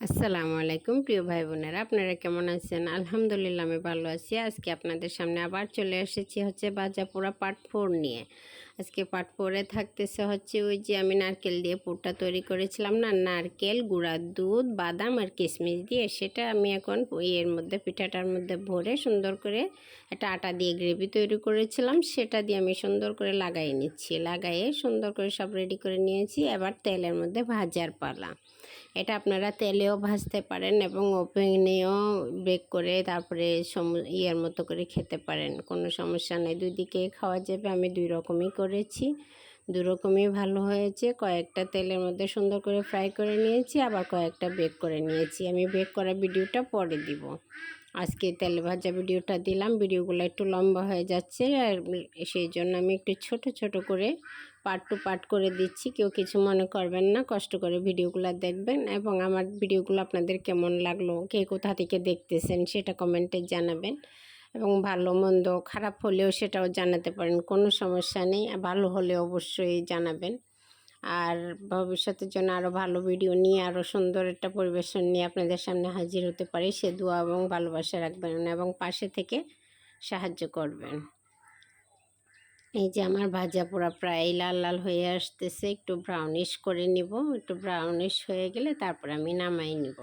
আসসালামু আলাইকুম প্রিয় ভাই বোনেরা, আপনারা কেমন আছেন? আলহামদুলিল্লাহ আমি ভালো আছি। আজকে আপনাদের সামনে আবার চলে এসেছি ভাজা পোড়া পার্ট 4 নিয়ে। আজকে পার্ট 4-এ থাকতেছে ওই যে আমি নারকেল দিয়ে পুরটা তৈরি করেছিলাম না, নারকেল, গুঁড়া দুধ, বাদাম আর কিশমিশ দিয়ে, সেটা আমি এখন এর মধ্যে পিঠাটার মধ্যে ভরে সুন্দর করে একটা আটা দিয়ে গ্রেভি তৈরি করেছিলাম, সেটা দিয়ে আমি সুন্দর করে লাগাই নিচ্ছি। লাগাইয়ে সুন্দর করে সব রেডি করে নিয়েছি। এবার তেলের মধ্যে ভাজার পালা। এটা আপনারা তেলেও ভাজতে পারেন এবং ওভেনেও বেক করে তারপরে ইয়ের মতো করে খেতে পারেন, কোনো সমস্যা নেই। দুই দিকে খাওয়া যাবে। আমি দুই রকমই করেছি, দুই রকমই ভালো হয়েছে। কয়েকটা তেলের মধ্যে সুন্দর করে ফ্রাই করে নিয়েছি, আবার কয়েকটা বেক করে নিয়েছি। আমি বেক করা ভিডিওটা পরে দিব। আজকে তেলে ভাজা ভিডিওটা দিলাম, ভিডিওগুলো একটু লম্বা হয়ে যাচ্ছে, আর সেই জন্য আমি একটু ছোট ছোট করে পার্ট টু পার্ট করে দিচ্ছি। কেউ কিছু মনে করবেন না, কষ্ট করে ভিডিওগুলো দেখবেন। এবং আমার ভিডিওগুলো আপনাদের কেমন লাগলো, কে কোথা থেকে দেখতেছেন সেটা কমেন্টে জানাবেন। এবং ভালো মন্দ খারাপ হলেও সেটাও জানাতে পারেন, কোনো সমস্যা নেই। ভালো হলে অবশ্যই জানাবেন। আর ভবিষ্যতের জন্য আরও ভালো ভিডিও নিয়ে, আরও সুন্দর একটা পরিবেশন নিয়ে আপনাদের সামনে হাজির হতে পারি, সে দোয়া এবং ভালোবাসা রাখবেন এবং পাশে থেকে সাহায্য করবেন। এই যে আমার ভাজা পোড়া প্রায় লাল লাল হয়ে আসতেছে, একটু ব্রাউনিশ করে নিব। একটু ব্রাউনিশ হয়ে গেলে তারপর আমি নামাই নিব।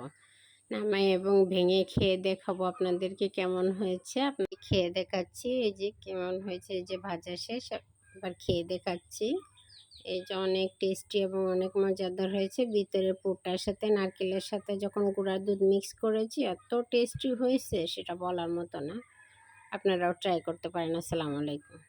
নামাই এবং ভেঙে খেয়ে দেখাবো আপনাদেরকে কেমন হয়েছে। আপনি খেয়ে দেখাচ্ছি, এই যে কেমন হয়েছে। এই যে ভাজা শেষ, এবার খেয়ে দেখাচ্ছি। এই যে অনেক টেস্টি এবং অনেক মজাদার হয়েছে। ভিতরে পুরটার সাথে নারকেলের সাথে যখন গুঁড়ার দুধ মিক্স করেছি, এত টেস্টি হয়েছে সেটা বলার মতো না। আপনারাও ট্রাই করতে পারেন। আসসালামু আলাইকুম।